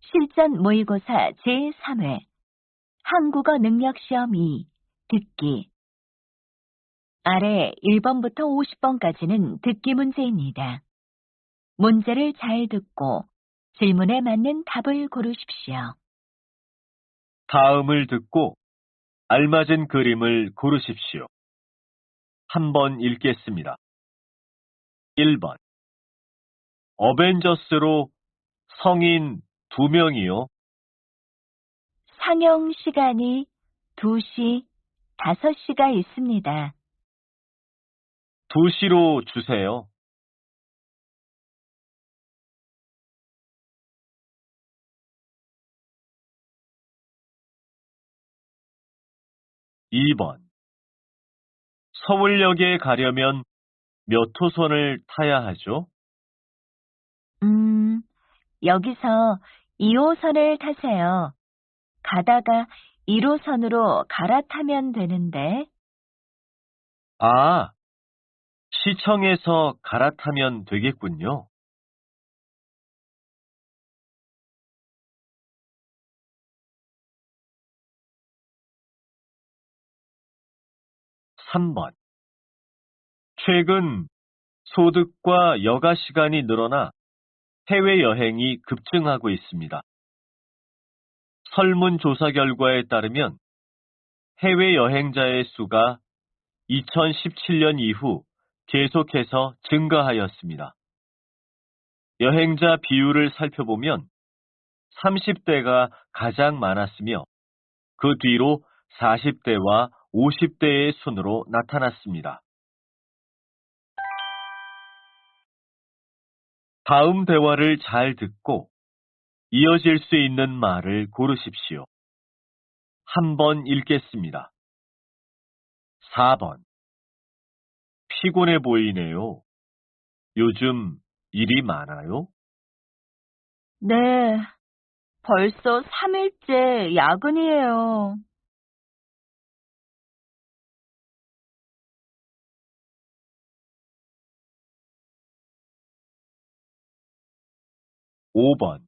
실전 모의고사 제3회 한국어 능력 시험 2 듣기. 아래 1번부터 50번까지는 듣기 문제입니다. 문제를 잘 듣고 질문에 맞는 답을 고르십시오. 다음을 듣고 알맞은 그림을 고르십시오. 한번 읽겠습니다. 1번. 어벤져스로 성인 2명이요. 상영 시간이 2시, 5시가 있습니다. 2시로 주세요. 2번. 서울역에 가려면 몇 호선을 타야 하죠? 여기서 2호선을 타세요. 가다가 1호선으로 갈아타면 되는데. 아, 시청에서 갈아타면 되겠군요. 3번. 최근 소득과 여가 시간이 늘어나 해외여행이 급증하고 있습니다. 설문조사 결과에 따르면 해외여행자의 수가 2017년 이후 계속해서 증가하였습니다. 여행자 비율을 살펴보면 30대가 가장 많았으며 그 뒤로 40대와 50대의 순으로 나타났습니다. 다음 대화를 잘 듣고 이어질 수 있는 말을 고르십시오. 한번 읽겠습니다. 4번. 피곤해 보이네요. 요즘 일이 많아요? 네, 벌써 3일째 야근이에요. 5번.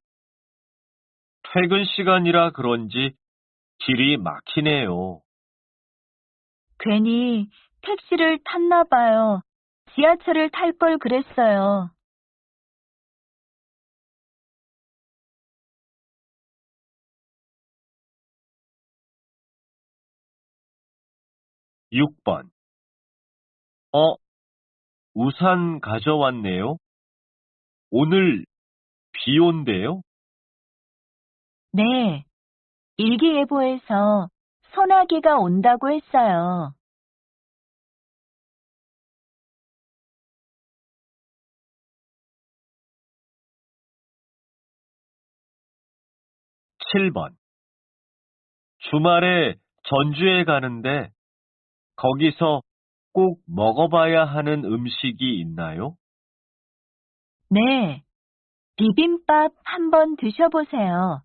퇴근 시간이라 그런지 길이 막히네요. 괜히 택시를 탔나 봐요. 지하철을 탈 걸 그랬어요. 6번. 우산 가져왔네요. 오늘 비 온대요? 네, 일기예보에서 소나기가 온다고 했어요. 7번. 주말에 전주에 가는데 거기서 꼭 먹어봐야 하는 음식이 있나요? 네, 비빔밥 한번 드셔보세요.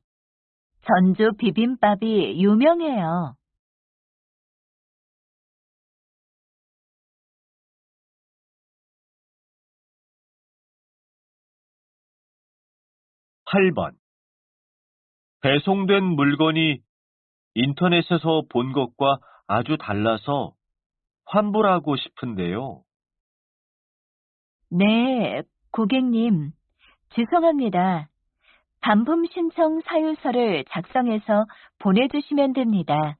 전주 비빔밥이 유명해요. 8번. 배송된 물건이 인터넷에서 본 것과 아주 달라서 환불하고 싶은데요. 네, 고객님, 죄송합니다. 반품 신청 사유서를 작성해서 보내주시면 됩니다.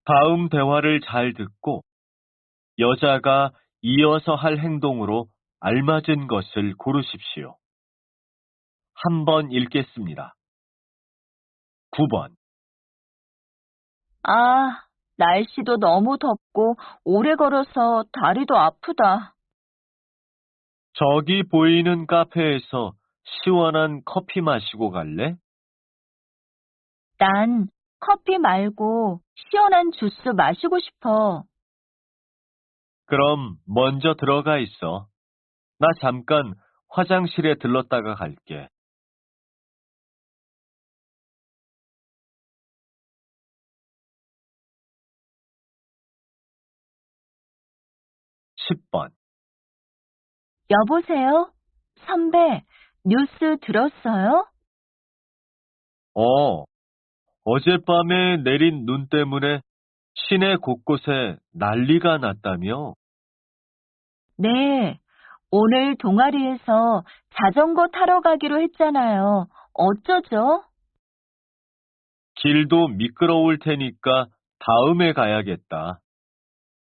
다음 대화를 잘 듣고 여자가 이어서 할 행동으로 알맞은 것을 고르십시오. 한번 읽겠습니다. 9번. 아, 날씨도 너무 덥고 오래 걸어서 다리도 아프다. 저기 보이는 카페에서 시원한 커피 마시고 갈래? 난 커피 말고 시원한 주스 마시고 싶어. 그럼 먼저 들어가 있어. 나 잠깐 화장실에 들렀다가 갈게. 10번. 여보세요? 선배, 뉴스 들었어요? 어, 어젯밤에 내린 눈 때문에 시내 곳곳에 난리가 났다며? 네. 오늘 동아리에서 자전거 타러 가기로 했잖아요. 어쩌죠? 길도 미끄러울 테니까 다음에 가야겠다.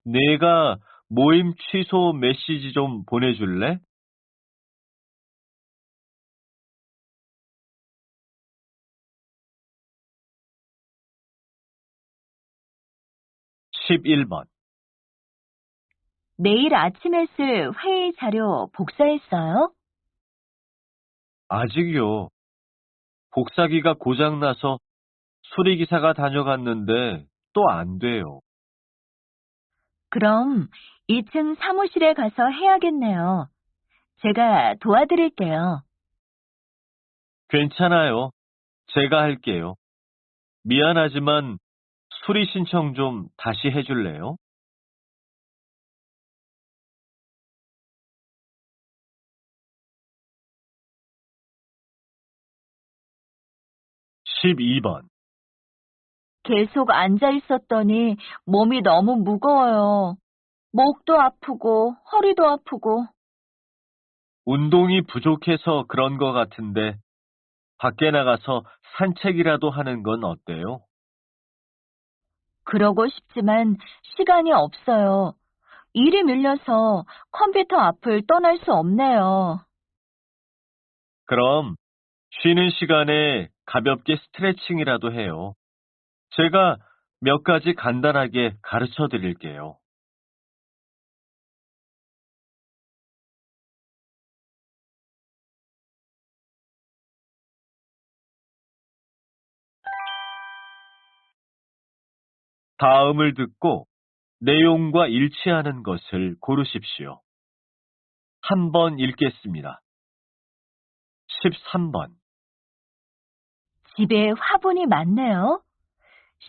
내가 모임 취소 메시지 좀 보내줄래? 11번. 내일 아침에 쓸 회의 자료 복사했어요? 아직이요. 복사기가 고장나서 수리기사가 다녀갔는데 또 안 돼요. 그럼 2층 사무실에 가서 해야겠네요. 제가 도와드릴게요. 괜찮아요. 제가 할게요. 미안하지만 수리 신청 좀 다시 해줄래요? 12번. 계속 앉아 있었더니 몸이 너무 무거워요. 목도 아프고 허리도 아프고. 운동이 부족해서 그런 것 같은데 밖에 나가서 산책이라도 하는 건 어때요? 그러고 싶지만 시간이 없어요. 일이 밀려서 컴퓨터 앞을 떠날 수 없네요. 그럼 쉬는 시간에 가볍게 스트레칭이라도 해요. 제가 몇 가지 간단하게 가르쳐 드릴게요. '다음을 듣고 내용과 일치하는 것을 고르십시오.' 한번 읽겠습니다. 13번. 집에 화분이 많네요.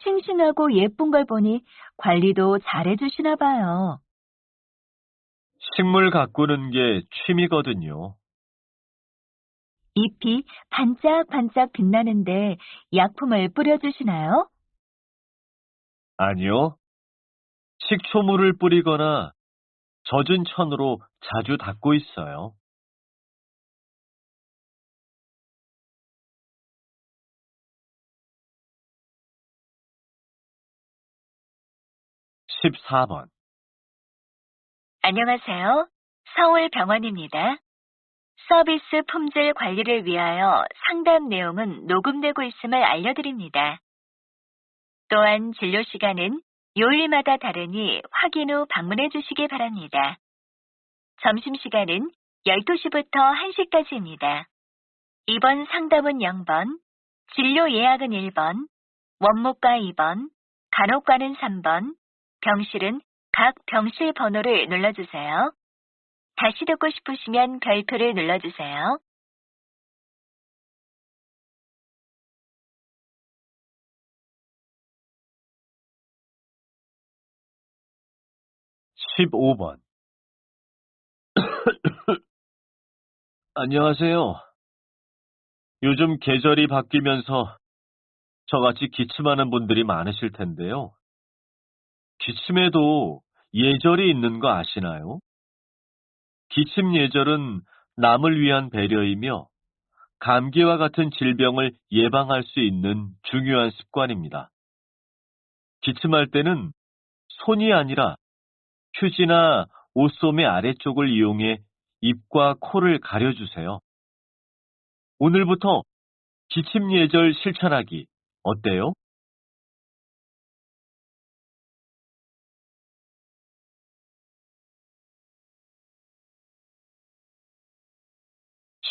싱싱하고 예쁜 걸 보니 관리도 잘해주시나 봐요. 식물 가꾸는 게 취미거든요. 잎이 반짝반짝 빛나는데 약품을 뿌려주시나요? 아니요. 식초물을 뿌리거나 젖은 천으로 자주 닦고 있어요. 14번. 안녕하세요. 서울병원입니다. 서비스 품질 관리를 위하여 상담 내용은 녹음되고 있음을 알려드립니다. 또한 진료 시간은 요일마다 다르니 확인 후 방문해 주시기 바랍니다. 점심시간은 12시부터 1시까지입니다. 이번 상담은 0번, 진료 예약은 1번, 원무과 2번, 간호과는 3번, 병실은 각 병실 번호를 눌러주세요. 다시 듣고 싶으시면 별표를 눌러주세요. 15번. 안녕하세요. 요즘 계절이 바뀌면서 저같이 기침하는 분들이 많으실 텐데요. 기침에도 예절이 있는 거 아시나요? 기침 예절은 남을 위한 배려이며 감기와 같은 질병을 예방할 수 있는 중요한 습관입니다. 기침할 때는 손이 아니라 휴지나 옷소매 아래쪽을 이용해 입과 코를 가려주세요. 오늘부터 기침 예절 실천하기 어때요?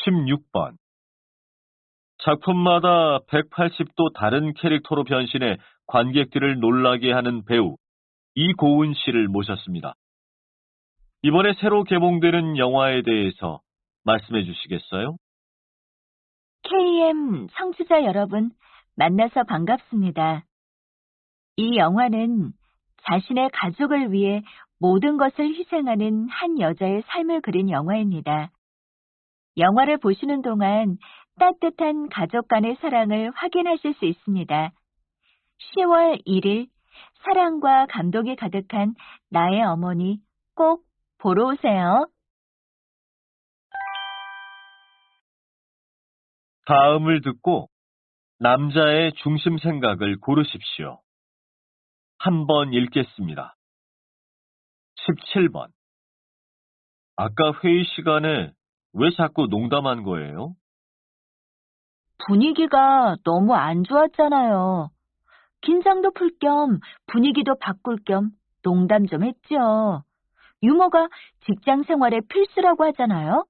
16번. 작품마다 180도 다른 캐릭터로 변신해 관객들을 놀라게 하는 배우 이고은 씨를 모셨습니다. 이번에 새로 개봉되는 영화에 대해서 말씀해 주시겠어요? KM 청취자 여러분, 만나서 반갑습니다. 이 영화는 자신의 가족을 위해 모든 것을 희생하는 한 여자의 삶을 그린 영화입니다. 영화를 보시는 동안 따뜻한 가족 간의 사랑을 확인하실 수 있습니다. 10월 1일 사랑과 감동이 가득한 나의 어머니 꼭 보러 오세요. 다음을 듣고 남자의 중심 생각을 고르십시오. 한번 읽겠습니다. 17번. 아까 회의 시간에 왜 자꾸 농담한 거예요? 분위기가 너무 안 좋았잖아요. 긴장도 풀 겸 분위기도 바꿀 겸 농담 좀 했죠. 유머가 직장 생활의 필수라고 하잖아요.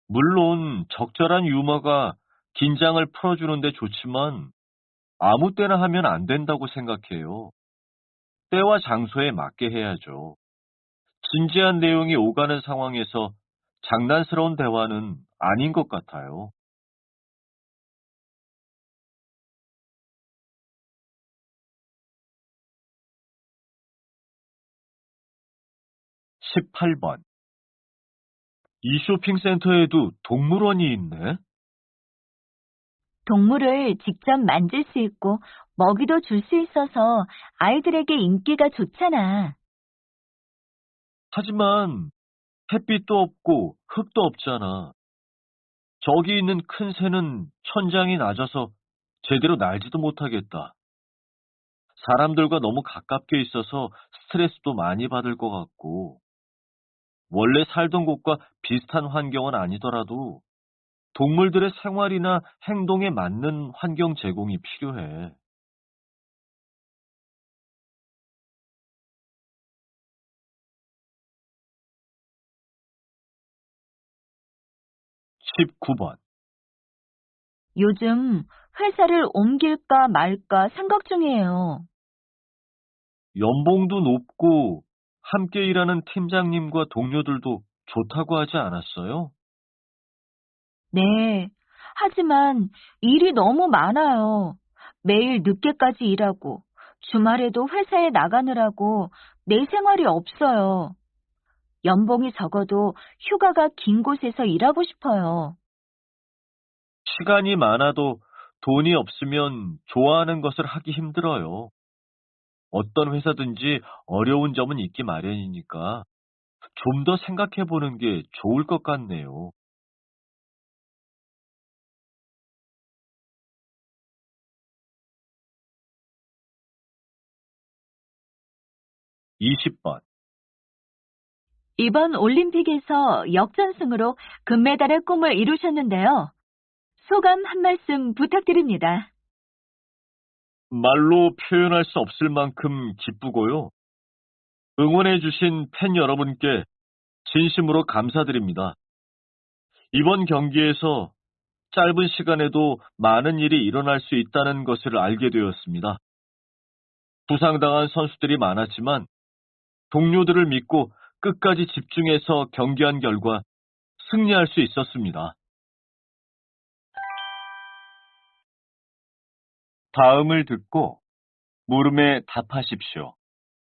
물론 적절한 유머가 긴장을 풀어주는데 좋지만 아무 때나 하면 안 된다고 생각해요. 때와 장소에 맞게 해야죠. 진지한 내용이 오가는 상황에서 장난스러운 대화는 아닌 것 같아요. 18번. 이 쇼핑센터에도 동물원이 있네? 동물을 직접 만질 수 있고 먹이도 줄 수 있어서 아이들에게 인기가 좋잖아. 하지만 햇빛도 없고 흙도 없잖아. 저기 있는 큰 새는 천장이 낮아서 제대로 날지도 못하겠다. 사람들과 너무 가깝게 있어서 스트레스도 많이 받을 것 같고, 원래 살던 곳과 비슷한 환경은 아니더라도 동물들의 생활이나 행동에 맞는 환경 제공이 필요해. 19번. 요즘 회사를 옮길까 말까 생각 중이에요. 연봉도 높고 함께 일하는 팀장님과 동료들도 좋다고 하지 않았어요? 네. 하지만 일이 너무 많아요. 매일 늦게까지 일하고 주말에도 회사에 나가느라고 내 생활이 없어요. 연봉이 적어도 휴가가 긴 곳에서 일하고 싶어요. 시간이 많아도 돈이 없으면 좋아하는 것을 하기 힘들어요. 어떤 회사든지 어려운 점은 있기 마련이니까 좀 더 생각해 보는 게 좋을 것 같네요. 20번. 이번 올림픽에서 역전승으로 금메달의 꿈을 이루셨는데요. 소감 한 말씀 부탁드립니다. 말로 표현할 수 없을 만큼 기쁘고요. 응원해주신 팬 여러분께 진심으로 감사드립니다. 이번 경기에서 짧은 시간에도 많은 일이 일어날 수 있다는 것을 알게 되었습니다. 부상당한 선수들이 많았지만 동료들을 믿고 끝까지 집중해서 경기한 결과 승리할 수 있었습니다. 다음을 듣고 물음에 답하십시오.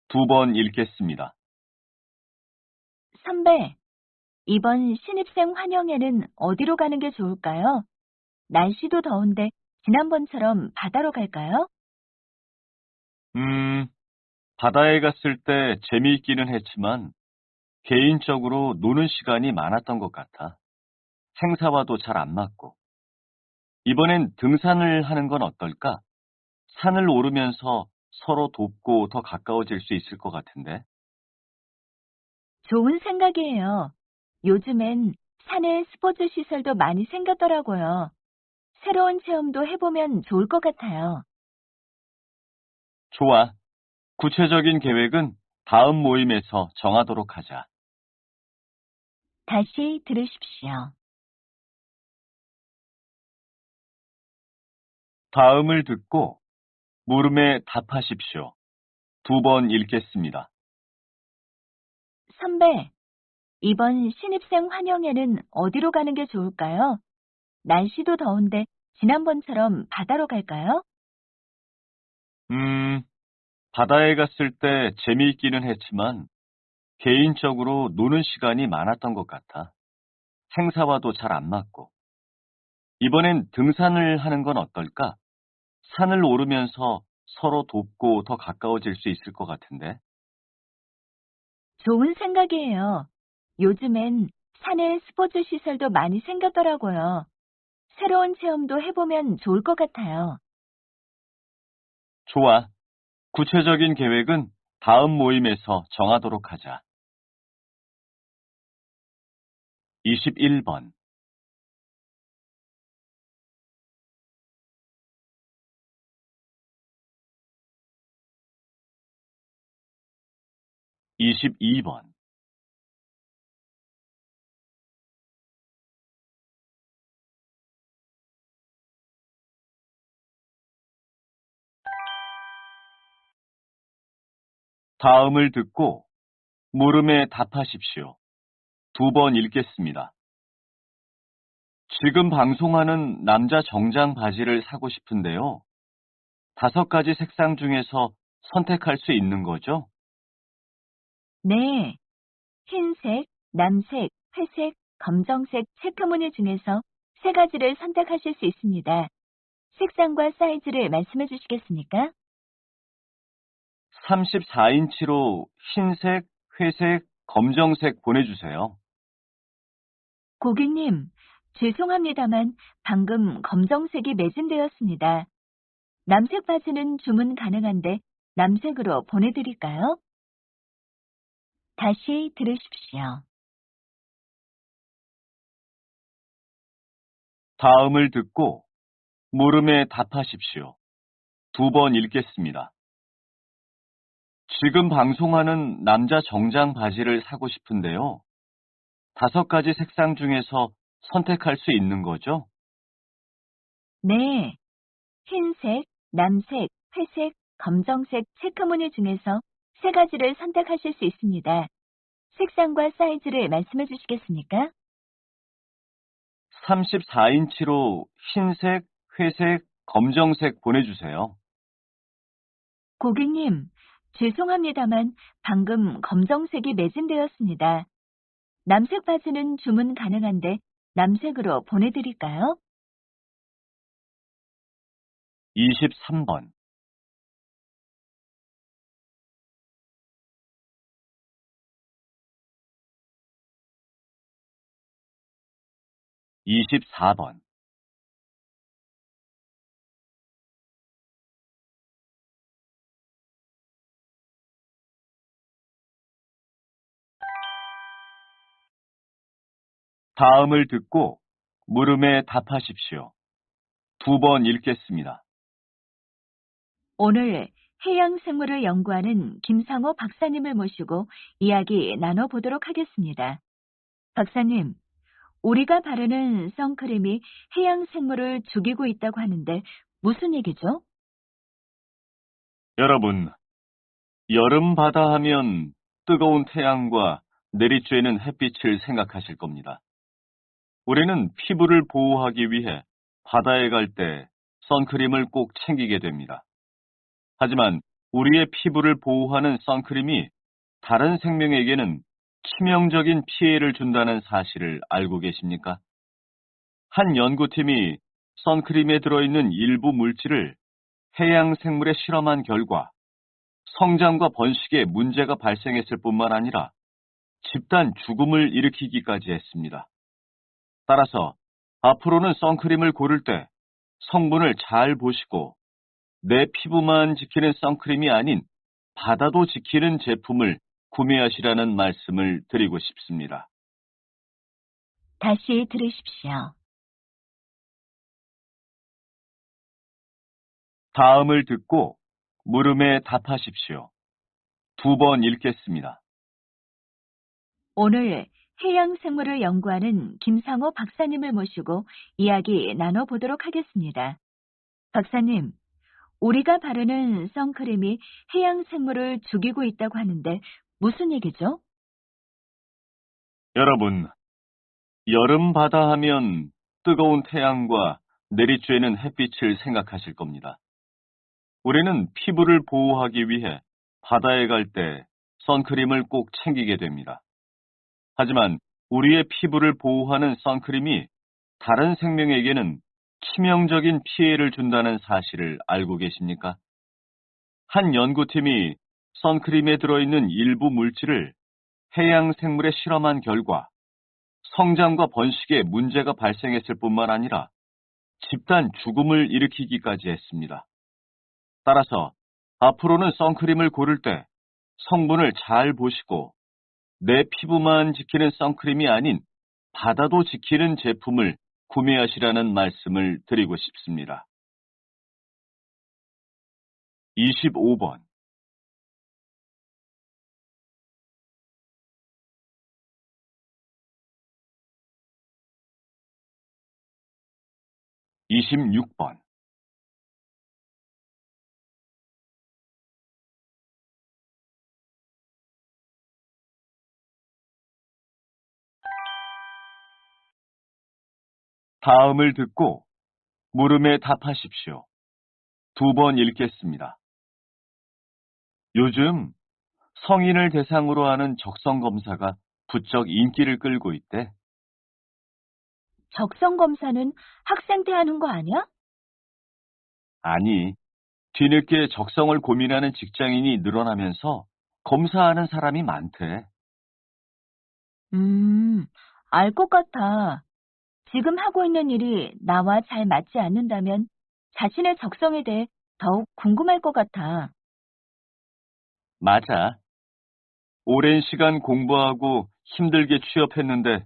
2번 읽겠습니다. 선배, 이번 신입생 환영회는 어디로 가는 게 좋을까요? 날씨도 더운데 지난번처럼 바다로 갈까요? 바다에 갔을 때 재미있기는 했지만 개인적으로 노는 시간이 많았던 것 같아. 행사와도 잘 안 맞고. 이번엔 등산을 하는 건 어떨까? 산을 오르면서 서로 돕고 더 가까워질 수 있을 것 같은데. 좋은 생각이에요. 요즘엔 산에 스포츠 시설도 많이 생겼더라고요. 새로운 체험도 해보면 좋을 것 같아요. 좋아. 구체적인 계획은 다음 모임에서 정하도록 하자. 다시 들으십시오. 다음을 듣고 물음에 답하십시오. 2번 읽겠습니다. 선배, 이번 신입생 환영회는 어디로 가는 게 좋을까요? 날씨도 더운데 지난번처럼 바다로 갈까요? 음, 바다에 갔을 때 재미있기는 했지만 개인적으로 노는 시간이 많았던 것 같아. 행사와도 잘 안 맞고. 이번엔 등산을 하는 건 어떨까? 산을 오르면서 서로 돕고 더 가까워질 수 있을 것 같은데. 좋은 생각이에요. 요즘엔 산에 스포츠 시설도 많이 생겼더라고요. 새로운 체험도 해보면 좋을 것 같아요. 좋아. 구체적인 계획은 다음 모임에서 정하도록 하자. 21번, 22번. 다음을 듣고 물음에 답하십시오. 두 번 읽겠습니다. 지금 방송하는 남자 정장 바지를 사고 싶은데요. 5가지 색상 중에서 선택할 수 있는 거죠? 네. 흰색, 남색, 회색, 검정색 체크무늬 중에서 세 가지를 선택하실 수 있습니다. 색상과 사이즈를 말씀해 주시겠습니까? 34인치로 흰색, 회색, 검정색 보내주세요. 고객님, 죄송합니다만 방금 검정색이 매진되었습니다. 남색 바지는 주문 가능한데 남색으로 보내드릴까요? 다시 들으십시오. 다음을 듣고 물음에 답하십시오. 두 번 읽겠습니다. 지금 방송하는 남자 정장 바지를 사고 싶은데요. 5가지 색상 중에서 선택할 수 있는 거죠? 네. 흰색, 남색, 회색, 검정색 체크무늬 중에서 세 가지를 선택하실 수 있습니다. 색상과 사이즈를 말씀해 주시겠습니까? 34인치로 흰색, 회색, 검정색 보내주세요. 고객님, 죄송합니다만 방금 검정색이 매진되었습니다. 남색 바지는 주문 가능한데 남색으로 보내드릴까요? 23번, 24번. 다음을 듣고 물음에 답하십시오. 두 번 읽겠습니다. 오늘 해양생물을 연구하는 김상호 박사님을 모시고 이야기 나눠보도록 하겠습니다. 박사님, 우리가 바르는 선크림이 해양생물을 죽이고 있다고 하는데 무슨 얘기죠? 여러분, 여름 바다 하면 뜨거운 태양과 내리쬐는 햇빛을 생각하실 겁니다. 우리는 피부를 보호하기 위해 바다에 갈 때 선크림을 꼭 챙기게 됩니다. 하지만 우리의 피부를 보호하는 선크림이 다른 생명에게는 치명적인 피해를 준다는 사실을 알고 계십니까? 한 연구팀이 선크림에 들어있는 일부 물질을 해양 생물에 실험한 결과 성장과 번식에 문제가 발생했을 뿐만 아니라 집단 죽음을 일으키기까지 했습니다. 따라서 앞으로는 선크림을 고를 때 성분을 잘 보시고 내 피부만 지키는 선크림이 아닌 바다도 지키는 제품을 구매하시라는 말씀을 드리고 싶습니다. 다시 들으십시오. 다음을 듣고 물음에 답하십시오. 두 번 읽겠습니다. 오늘 해양생물을 연구하는 김상호 박사님을 모시고 이야기 나눠보도록 하겠습니다. 박사님, 우리가 바르는 선크림이 해양생물을 죽이고 있다고 하는데 무슨 얘기죠? 여러분, 여름 바다 하면 뜨거운 태양과 내리쬐는 햇빛을 생각하실 겁니다. 우리는 피부를 보호하기 위해 바다에 갈 때 선크림을 꼭 챙기게 됩니다. 하지만 우리의 피부를 보호하는 선크림이 다른 생명에게는 치명적인 피해를 준다는 사실을 알고 계십니까? 한 연구팀이 선크림에 들어있는 일부 물질을 해양 생물에 실험한 결과 성장과 번식에 문제가 발생했을 뿐만 아니라 집단 죽음을 일으키기까지 했습니다. 따라서 앞으로는 선크림을 고를 때 성분을 잘 보시고 내 피부만 지키는 선크림이 아닌 바다도 지키는 제품을 구매하시라는 말씀을 드리고 싶습니다. 25번, 26번. 다음을 듣고 물음에 답하십시오. 2번 읽겠습니다. 요즘 성인을 대상으로 하는 적성 검사가 부쩍 인기를 끌고 있대. 적성 검사는 학생 때 하는 거 아니야? 아니, 뒤늦게 적성을 고민하는 직장인이 늘어나면서 검사하는 사람이 많대. 음, 알 것 같아. 지금 하고 있는 일이 나와 잘 맞지 않는다면 자신의 적성에 대해 더욱 궁금할 것 같아. 맞아. 오랜 시간 공부하고 힘들게 취업했는데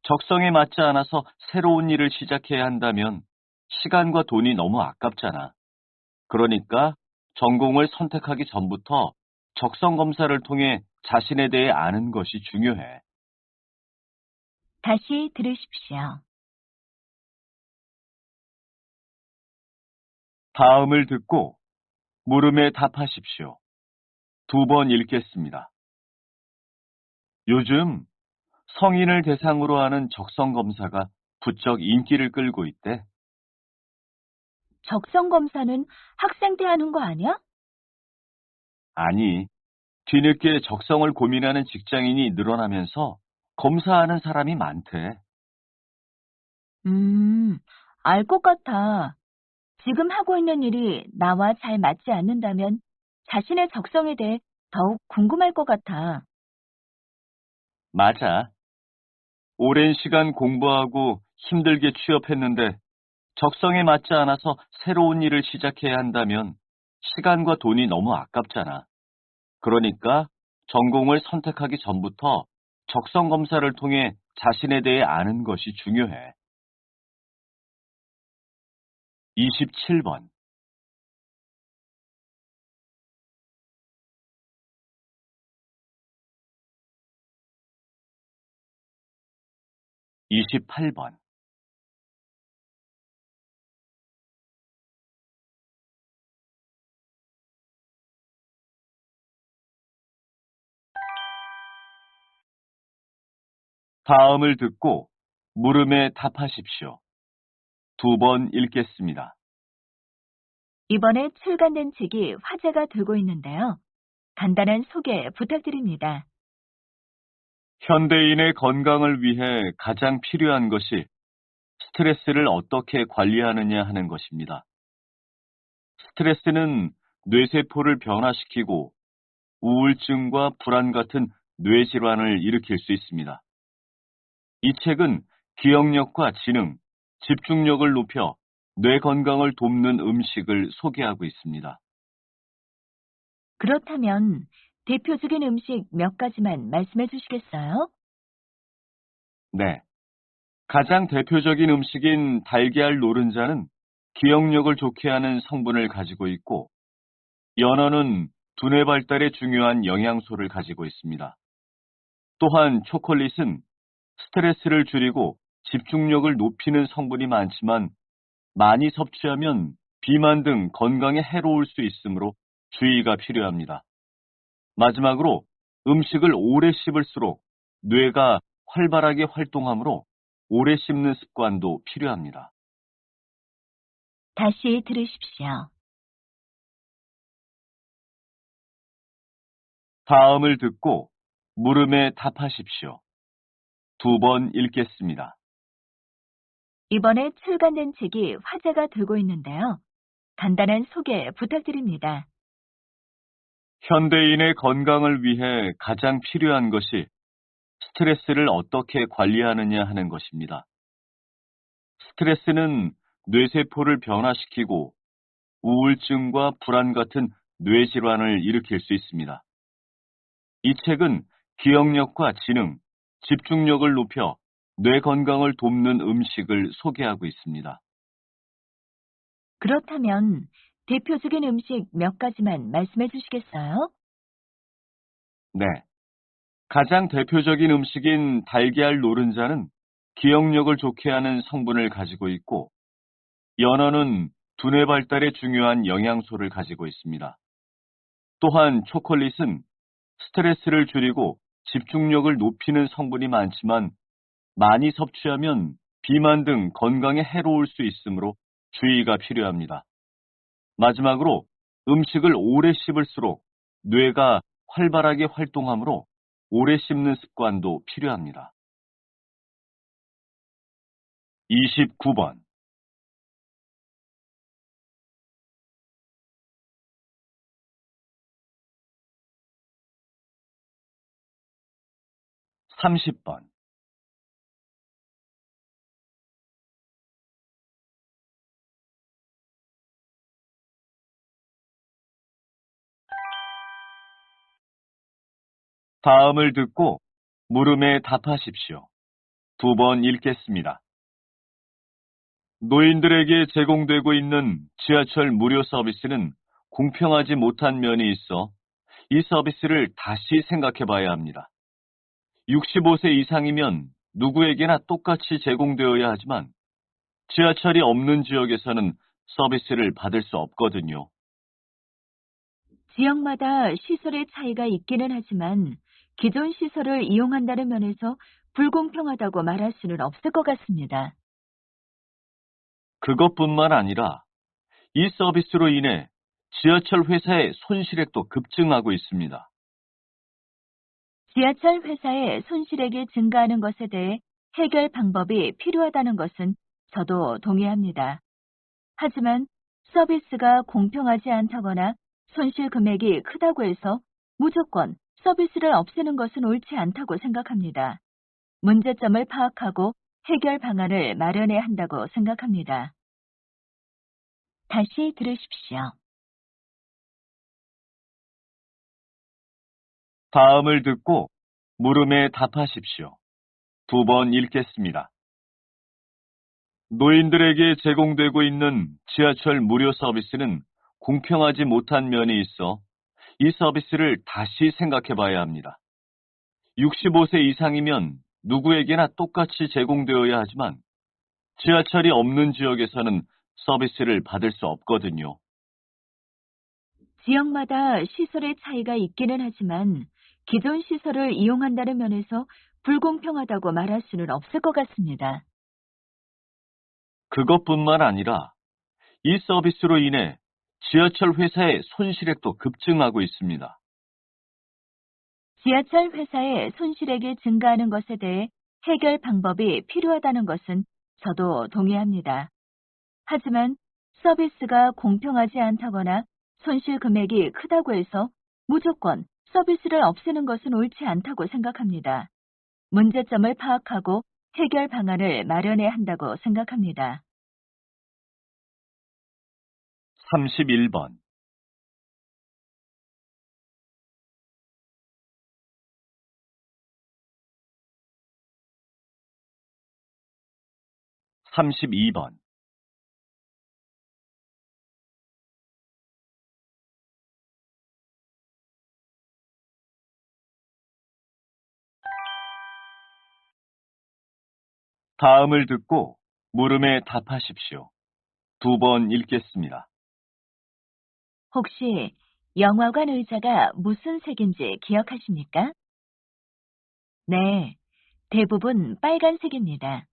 적성에 맞지 않아서 새로운 일을 시작해야 한다면 시간과 돈이 너무 아깝잖아. 그러니까 전공을 선택하기 전부터 적성 검사를 통해 자신에 대해 아는 것이 중요해. 다시 들으십시오. 다음을 듣고 물음에 답하십시오. 2번 읽겠습니다. 요즘 성인을 대상으로 하는 적성 검사가 부쩍 인기를 끌고 있대. 적성 검사는 학생 때 하는 거 아니야? 아니, 뒤늦게 적성을 고민하는 직장인이 늘어나면서 검사하는 사람이 많대. 음, 알 것 같아. 지금 하고 있는 일이 나와 잘 맞지 않는다면 자신의 적성에 대해 더욱 궁금할 것 같아. 맞아. 오랜 시간 공부하고 힘들게 취업했는데 적성에 맞지 않아서 새로운 일을 시작해야 한다면 시간과 돈이 너무 아깝잖아. 그러니까 전공을 선택하기 전부터 적성 검사를 통해 자신에 대해 아는 것이 중요해. 27번, 28번. 다음을 듣고 물음에 답하십시오. 2번 읽겠습니다. 이번에 출간된 책이 화제가 되고 있는데요. 간단한 소개 부탁드립니다. 현대인의 건강을 위해 가장 필요한 것이 스트레스를 어떻게 관리하느냐 하는 것입니다. 스트레스는 뇌세포를 변화시키고 우울증과 불안 같은 뇌질환을 일으킬 수 있습니다. 이 책은 기억력과 지능, 집중력을 높여 뇌 건강을 돕는 음식을 소개하고 있습니다. 그렇다면 대표적인 음식 몇 가지만 말씀해 주시겠어요? 네. 가장 대표적인 음식인 달걀 노른자는 기억력을 좋게 하는 성분을 가지고 있고, 연어는 두뇌 발달에 중요한 영양소를 가지고 있습니다. 또한 초콜릿은 스트레스를 줄이고 집중력을 높이는 성분이 많지만 많이 섭취하면 비만 등 건강에 해로울 수 있으므로 주의가 필요합니다. 마지막으로 음식을 오래 씹을수록 뇌가 활발하게 활동하므로 오래 씹는 습관도 필요합니다. 다시 들으십시오. 다음을 듣고 물음에 답하십시오. 2번 읽겠습니다. 이번에 출간된 책이 화제가 되고 있는데요. 간단한 소개 부탁드립니다. 현대인의 건강을 위해 가장 필요한 것이 스트레스를 어떻게 관리하느냐 하는 것입니다. 스트레스는 뇌세포를 변화시키고 우울증과 불안 같은 뇌질환을 일으킬 수 있습니다. 이 책은 기억력과 지능, 집중력을 높여 뇌 건강을 돕는 음식을 소개하고 있습니다. 그렇다면 대표적인 음식 몇 가지만 말씀해 주시겠어요? 네. 가장 대표적인 음식인 달걀 노른자는 기억력을 좋게 하는 성분을 가지고 있고, 연어는 두뇌 발달에 중요한 영양소를 가지고 있습니다. 또한 초콜릿은 스트레스를 줄이고 집중력을 높이는 성분이 많지만 많이 섭취하면 비만 등 건강에 해로울 수 있으므로 주의가 필요합니다. 마지막으로 음식을 오래 씹을수록 뇌가 활발하게 활동하므로 오래 씹는 습관도 필요합니다. 29번. 30번. 다음을 듣고 물음에 답하십시오. 2번 읽겠습니다. 노인들에게 제공되고 있는 지하철 무료 서비스는 공평하지 못한 면이 있어 이 서비스를 다시 생각해 봐야 합니다. 65세 이상이면 누구에게나 똑같이 제공되어야 하지만 지하철이 없는 지역에서는 서비스를 받을 수 없거든요. 지역마다 시설의 차이가 있기는 하지만 기존 시설을 이용한다는 면에서 불공평하다고 말할 수는 없을 것 같습니다. 그것뿐만 아니라 이 서비스로 인해 지하철 회사의 손실액도 급증하고 있습니다. 지하철 회사의 손실액이 증가하는 것에 대해 해결 방법이 필요하다는 것은 저도 동의합니다. 하지만 서비스가 공평하지 않다거나 손실 금액이 크다고 해서 무조건 서비스를 없애는 것은 옳지 않다고 생각합니다. 문제점을 파악하고 해결 방안을 마련해야 한다고 생각합니다. 다시 들으십시오. 다음을 듣고 물음에 답하십시오. 2번 읽겠습니다. 노인들에게 제공되고 있는 지하철 무료 서비스는 공평하지 못한 면이 있어 이 서비스를 다시 생각해 봐야 합니다. 65세 이상이면 누구에게나 똑같이 제공되어야 하지만 지하철이 없는 지역에서는 서비스를 받을 수 없거든요. 지역마다 시설의 차이가 있기는 하지만 기존 시설을 이용한다는 면에서 불공평하다고 말할 수는 없을 것 같습니다. 그것뿐만 아니라 이 서비스로 인해 지하철 회사의 손실액도 급증하고 있습니다. 지하철 회사의 손실액이 증가하는 것에 대해 해결 방법이 필요하다는 것은 저도 동의합니다. 하지만 서비스가 공평하지 않다거나 손실 금액이 크다고 해서 무조건 서비스를 없애는 것은 옳지 않다고 생각합니다. 문제점을 파악하고 해결 방안을 마련해야 한다고 생각합니다. 31번. 32번. 다음을 듣고 물음에 답하십시오. 2번 읽겠습니다. 혹시 영화관 의자가 무슨 색인지 기억하십니까? 네, 대부분 빨간색입니다.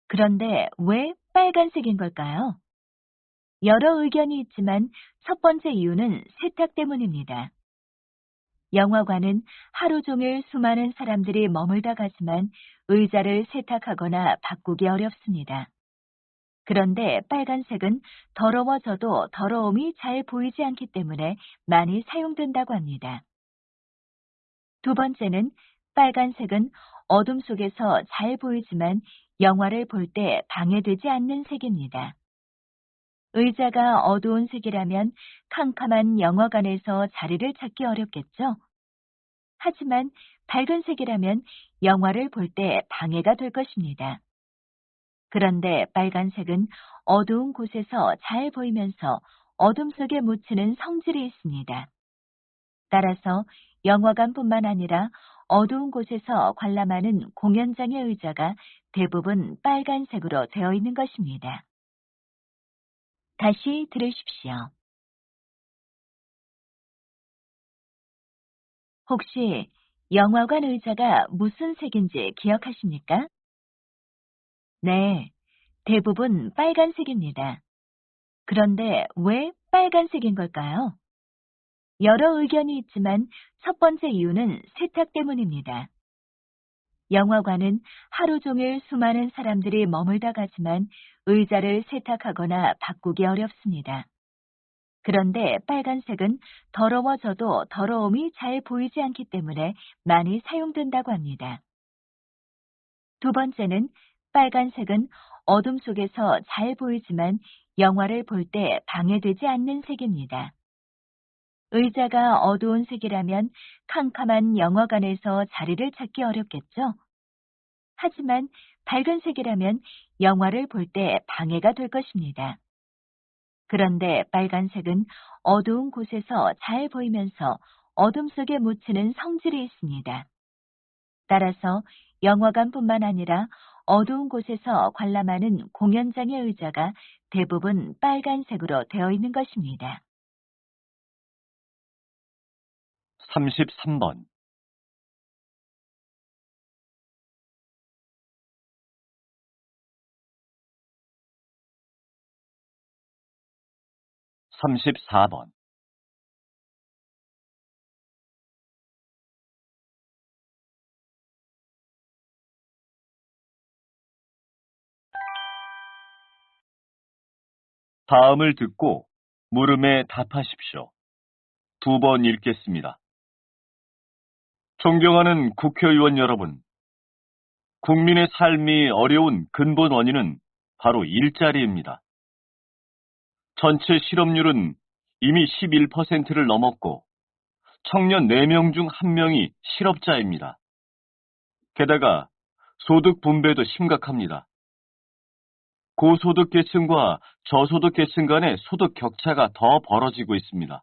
그런데 왜 빨간색인 걸까요? 여러 의견이 있지만 첫 번째 이유는 세탁 때문입니다. 영화관은 하루 종일 수많은 사람들이 머물다 가지만 의자를 세탁하거나 바꾸기 어렵습니다. 그런데 빨간색은 더러워져도 더러움이 잘 보이지 않기 때문에 많이 사용된다고 합니다. 두 번째는 빨간색은 어둠 속에서 잘 보이지만 영화를 볼 때 방해되지 않는 색입니다. 의자가 어두운 색이라면 캄캄한 영화관에서 자리를 찾기 어렵겠죠? 하지만 밝은 색이라면 영화를 볼 때 방해가 될 것입니다. 그런데 빨간색은 어두운 곳에서 잘 보이면서 어둠 속에 묻히는 성질이 있습니다. 따라서 영화관뿐만 아니라 어두운 곳에서 관람하는 공연장의 의자가 대부분 빨간색으로 되어 있는 것입니다. 다시 들으십시오. 혹시 영화관 의자가 무슨 색인지 기억하십니까? 네, 대부분 빨간색입니다. 그런데 왜 빨간색인 걸까요? 여러 의견이 있지만 첫 번째 이유는 세탁 때문입니다. 영화관은 하루 종일 수많은 사람들이 머물다 가지만 의자를 세탁하거나 바꾸기 어렵습니다. 그런데 빨간색은 더러워져도 더러움이 잘 보이지 않기 때문에 많이 사용된다고 합니다. 두 번째는 빨간색은 어둠 속에서 잘 보이지만 영화를 볼 때 방해되지 않는 색입니다. 의자가 어두운 색이라면 캄캄한 영화관에서 자리를 찾기 어렵겠죠? 하지만 밝은 색이라면 영화를 볼 때 방해가 될 것입니다. 그런데 빨간색은 어두운 곳에서 잘 보이면서 어둠 속에 묻히는 성질이 있습니다. 따라서 영화관뿐만 아니라 어두운 곳에서 관람하는 공연장의 의자가 대부분 빨간색으로 되어 있는 것입니다. 33번. 34번. 다음을 듣고 물음에 답하십시오. 두 번 읽겠습니다. 존경하는 국회의원 여러분, 국민의 삶이 어려운 근본 원인은 바로 일자리입니다. 전체 실업률은 이미 11%를 넘었고 청년 4명 중 1명이 실업자입니다. 게다가 소득 분배도 심각합니다. 고소득 계층과 저소득 계층 간의 소득 격차가 더 벌어지고 있습니다.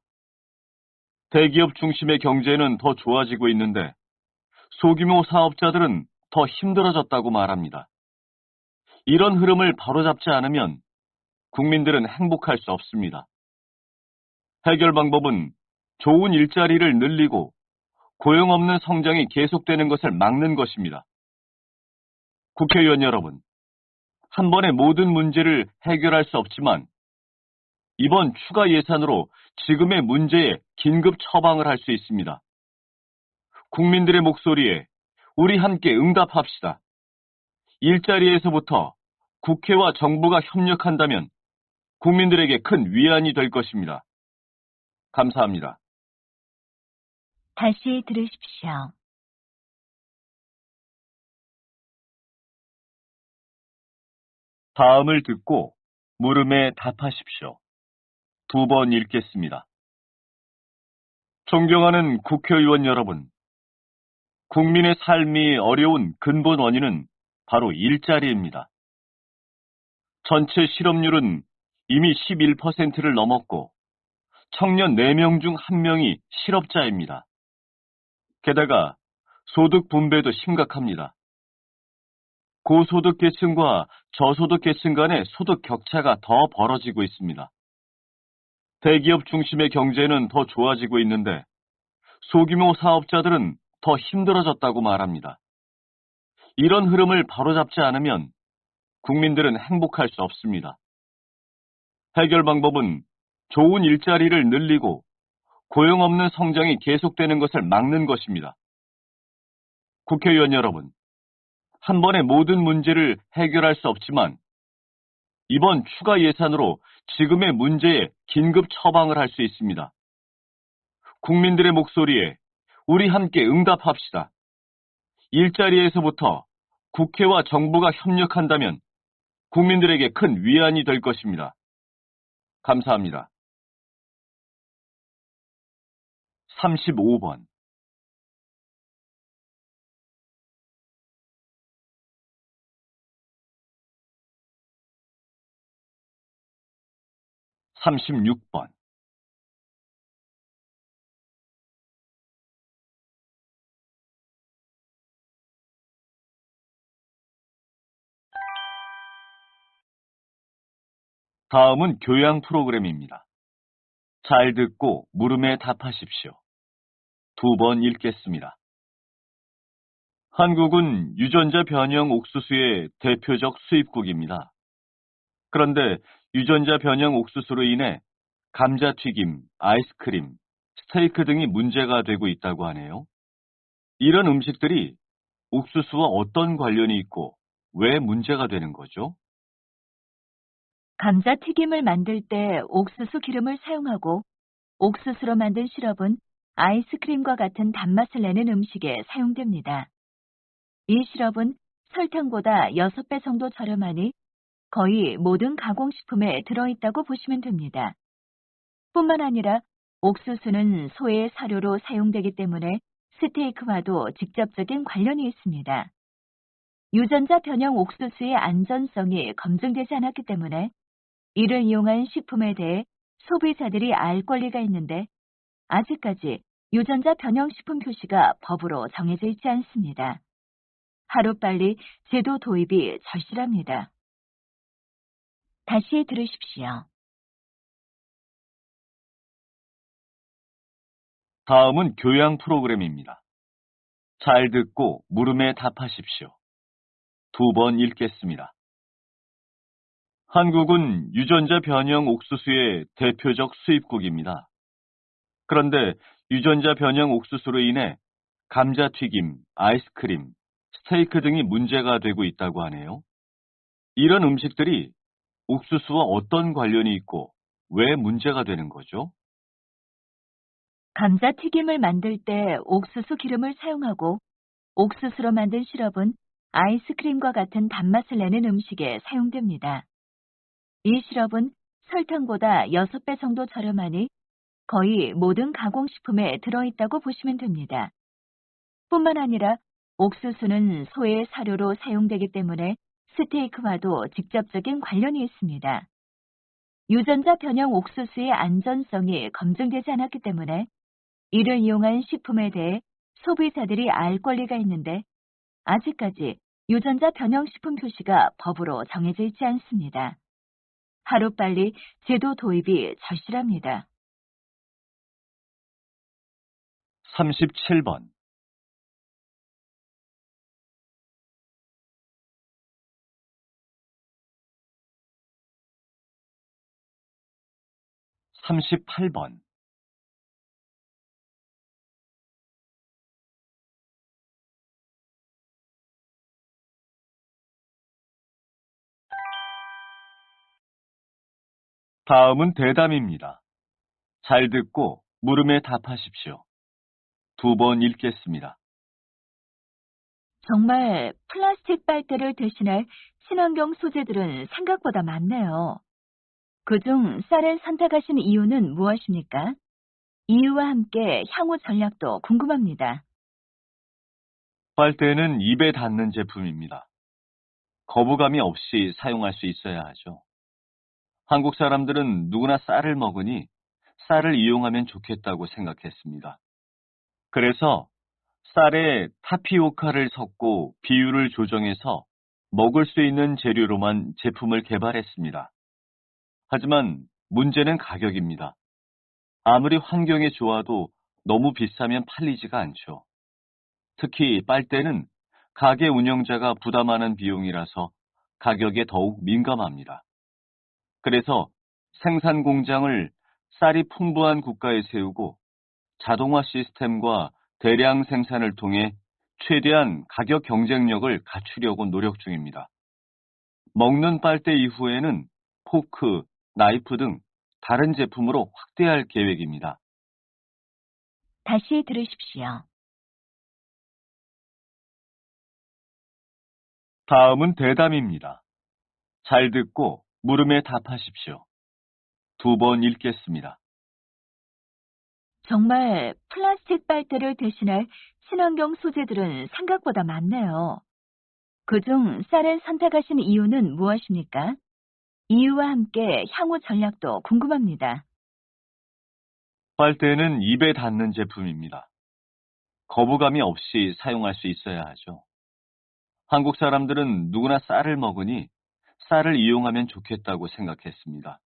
대기업 중심의 경제는 더 좋아지고 있는데 소규모 사업자들은 더 힘들어졌다고 말합니다. 이런 흐름을 바로잡지 않으면 국민들은 행복할 수 없습니다. 해결 방법은 좋은 일자리를 늘리고 고용 없는 성장이 계속되는 것을 막는 것입니다. 국회의원 여러분, 한 번에 모든 문제를 해결할 수 없지만 이번 추가 예산으로 지금의 문제에 긴급 처방을 할 수 있습니다. 국민들의 목소리에 우리 함께 응답합시다. 일자리에서부터 국회와 정부가 협력한다면 국민들에게 큰 위안이 될 것입니다. 감사합니다. 다시 들으십시오. 다음을 듣고 물음에 답하십시오. 두 번 읽겠습니다. 존경하는 국회의원 여러분, 국민의 삶이 어려운 근본 원인은 바로 일자리입니다. 전체 실업률은 이미 11%를 넘었고 청년 4명 중 1명이 실업자입니다. 게다가 소득 분배도 심각합니다. 고소득 계층과 저소득 계층 간의 소득 격차가 더 벌어지고 있습니다. 대기업 중심의 경제는 더 좋아지고 있는데 소규모 사업자들은 더 힘들어졌다고 말합니다. 이런 흐름을 바로잡지 않으면 국민들은 행복할 수 없습니다. 해결 방법은 좋은 일자리를 늘리고 고용 없는 성장이 계속되는 것을 막는 것입니다. 국회의원 여러분, 한 번에 모든 문제를 해결할 수 없지만 이번 추가 예산으로 지금의 문제에 긴급 처방을 할 수 있습니다. 국민들의 목소리에 우리 함께 응답합시다. 일자리에서부터 국회와 정부가 협력한다면 국민들에게 큰 위안이 될 것입니다. 감사합니다. 35번 36번 다음은 교양 프로그램입니다. 잘 듣고 물음에 답하십시오. 2번 읽겠습니다. 한국은 유전자 변형 옥수수의 대표적 수입국입니다. 그런데 유전자 변형 옥수수로 인해 감자튀김, 아이스크림, 스테이크 등이 문제가 되고 있다고 하네요. 이런 음식들이 옥수수와 어떤 관련이 있고 왜 문제가 되는 거죠? 감자튀김을 만들 때 옥수수 기름을 사용하고 옥수수로 만든 시럽은 아이스크림과 같은 단맛을 내는 음식에 사용됩니다. 이 시럽은 설탕보다 6배 정도 저렴하니 거의 모든 가공식품에 들어있다고 보시면 됩니다. 뿐만 아니라 옥수수는 소의 사료로 사용되기 때문에 스테이크와도 직접적인 관련이 있습니다. 유전자 변형 옥수수의 안전성이 검증되지 않았기 때문에 이를 이용한 식품에 대해 소비자들이 알 권리가 있는데 아직까지 유전자 변형 식품 표시가 법으로 정해져 있지 않습니다. 하루빨리 제도 도입이 절실합니다. 다시 들으십시오. 다음은 교양 프로그램입니다. 잘 듣고 물음에 답하십시오. 2번 읽겠습니다. 한국은 유전자 변형 옥수수의 대표적 수입국입니다. 그런데 유전자 변형 옥수수로 인해 감자튀김, 아이스크림, 스테이크 등이 문제가 되고 있다고 하네요. 이런 음식들이 옥수수와 어떤 관련이 있고 왜 문제가 되는 거죠? 감자튀김을 만들 때 옥수수 기름을 사용하고 옥수수로 만든 시럽은 아이스크림과 같은 단맛을 내는 음식에 사용됩니다. 이 시럽은 설탕보다 6배 정도 저렴하니 거의 모든 가공식품에 들어있다고 보시면 됩니다. 뿐만 아니라 옥수수는 소의 사료로 사용되기 때문에 스테이크와도 직접적인 관련이 있습니다. 유전자 변형 옥수수의 안전성이 검증되지 않았기 때문에 이를 이용한 식품에 대해 소비자들이 알 권리가 있는데 아직까지 유전자 변형 식품 표시가 법으로 정해져 있지 않습니다. 하루빨리 제도 도입이 절실합니다. 37번 38번 다음은 대담입니다. 잘 듣고 물음에 답하십시오. 2번 읽겠습니다. 정말 플라스틱 빨대를 대신할 친환경 소재들은 생각보다 많네요. 그중 쌀을 선택하신 이유는 무엇입니까? 이유와 함께 향후 전략도 궁금합니다. 빨대는 입에 닿는 제품입니다. 거부감이 없이 사용할 수 있어야 하죠. 한국 사람들은 누구나 쌀을 먹으니 쌀을 이용하면 좋겠다고 생각했습니다. 그래서 쌀에 타피오카를 섞고 비율을 조정해서 먹을 수 있는 재료로만 제품을 개발했습니다. 하지만 문제는 가격입니다. 아무리 환경에 좋아도 너무 비싸면 팔리지가 않죠. 특히 빨대는 가게 운영자가 부담하는 비용이라서 가격에 더욱 민감합니다. 그래서 생산 공장을 쌀이 풍부한 국가에 세우고 자동화 시스템과 대량 생산을 통해 최대한 가격 경쟁력을 갖추려고 노력 중입니다. 먹는 빨대 이후에는 포크, 나이프 등 다른 제품으로 확대할 계획입니다. 다시 들으십시오. 다음은 대담입니다. 잘 듣고 물음에 답하십시오. 2번 읽겠습니다. 정말 플라스틱 빨대를 대신할 친환경 소재들은 생각보다 많네요. 그중 쌀을 선택하신 이유는 무엇입니까? 이유와 함께 향후 전략도 궁금합니다. 빨대는 입에 닿는 제품입니다. 거부감이 없이 사용할 수 있어야 하죠. 한국 사람들은 누구나 쌀을 먹으니 쌀을 이용하면 좋겠다고 생각했습니다.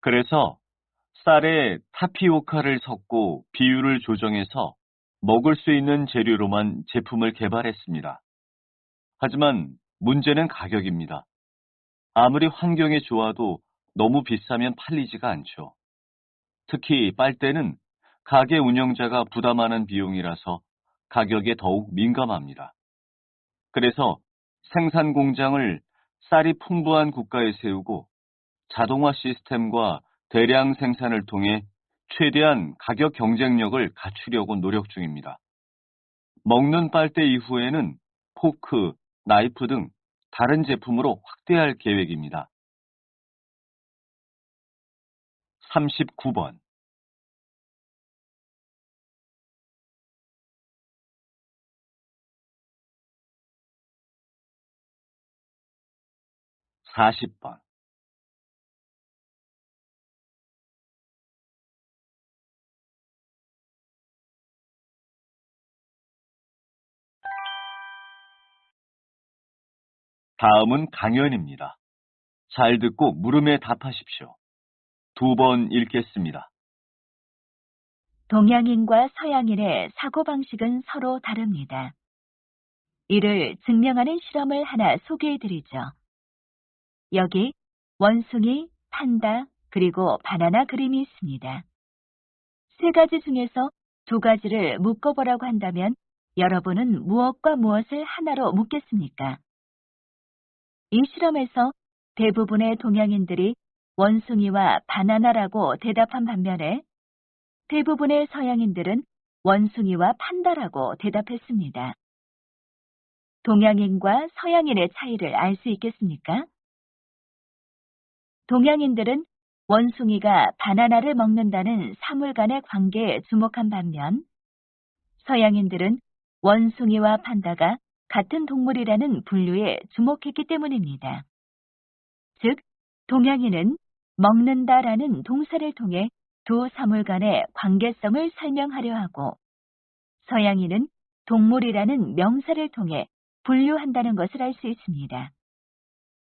그래서 쌀에 타피오카를 섞고 비율을 조정해서 먹을 수 있는 재료로만 제품을 개발했습니다. 하지만 문제는 가격입니다. 아무리 환경에 좋아도 너무 비싸면 팔리지가 않죠. 특히 빨대는 가게 운영자가 부담하는 비용이라서 가격에 더욱 민감합니다. 그래서 생산 공장을 쌀이 풍부한 국가에 세우고 자동화 시스템과 대량 생산을 통해 최대한 가격 경쟁력을 갖추려고 노력 중입니다. 먹는 빨대 이후에는 포크, 나이프 등 다른 제품으로 확대할 계획입니다. 39번. 40번. 다음은 강연입니다. 잘 듣고 물음에 답하십시오. 2번 읽겠습니다. 동양인과 서양인의 사고방식은 서로 다릅니다. 이를 증명하는 실험을 하나 소개해 드리죠. 여기 원숭이, 판다, 그리고 바나나 그림이 있습니다. 세 가지 중에서 두 가지를 묶어보라고 한다면 여러분은 무엇과 무엇을 하나로 묶겠습니까? 이 실험에서 대부분의 동양인들이 원숭이와 바나나라고 대답한 반면에 대부분의 서양인들은 원숭이와 판다라고 대답했습니다. 동양인과 서양인의 차이를 알 수 있겠습니까? 동양인들은 원숭이가 바나나를 먹는다는 사물 간의 관계에 주목한 반면 서양인들은 원숭이와 판다가 같은 동물이라는 분류에 주목했기 때문입니다. 즉, 동양인은 먹는다라는 동사를 통해 두 사물 간의 관계성을 설명하려 하고 서양인은 동물이라는 명사를 통해 분류한다는 것을 알 수 있습니다.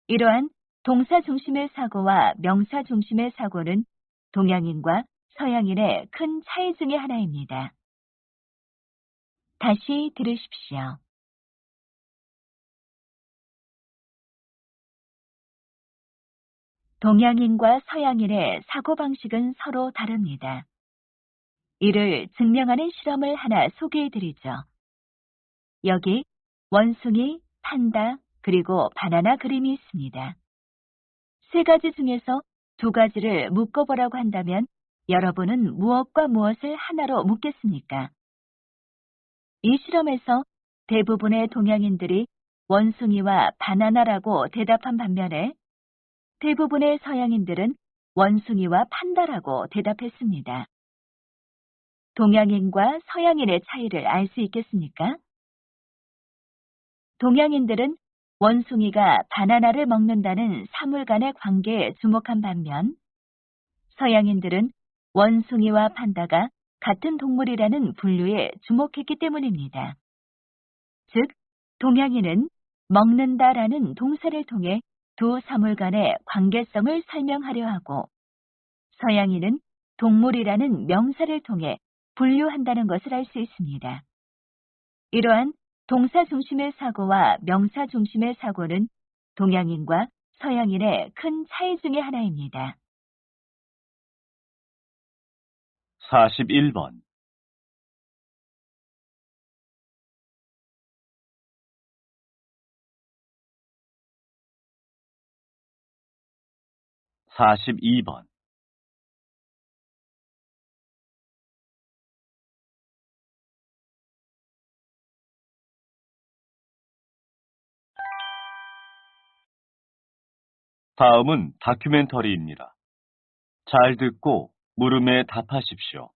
이러한 동사 중심의 사고와 명사 중심의 사고는 동양인과 서양인의 큰 차이 중의 하나입니다. 다시 들으십시오. 동양인과 서양인의 사고방식은 서로 다릅니다. 이를 증명하는 실험을 하나 소개해 드리죠. 여기 원숭이, 판다, 그리고 바나나 그림이 있습니다. 세 가지 중에서 두 가지를 묶어보라고 한다면 여러분은 무엇과 무엇을 하나로 묶겠습니까? 이 실험에서 대부분의 동양인들이 원숭이와 바나나라고 대답한 반면에 대부분의 서양인들은 원숭이와 판다라고 대답했습니다. 동양인과 서양인의 차이를 알 수 있겠습니까? 동양인들은 원숭이가 바나나를 먹는다는 사물 간의 관계에 주목한 반면 서양인들은 원숭이와 판다가 같은 동물이라는 분류에 주목했기 때문입니다. 즉, 동양인은 먹는다라는 동사를 통해 두 사물 간의 관계성을 설명하려 하고 서양인은 동물이라는 명사를 통해 분류한다는 것을 알 수 있습니다. 이러한 동사 중심의 사고와 명사 중심의 사고는 동양인과 서양인의 큰 차이 중의 하나입니다. 41번. 42번. 다음은 다큐멘터리입니다. 잘 듣고 물음에 답하십시오.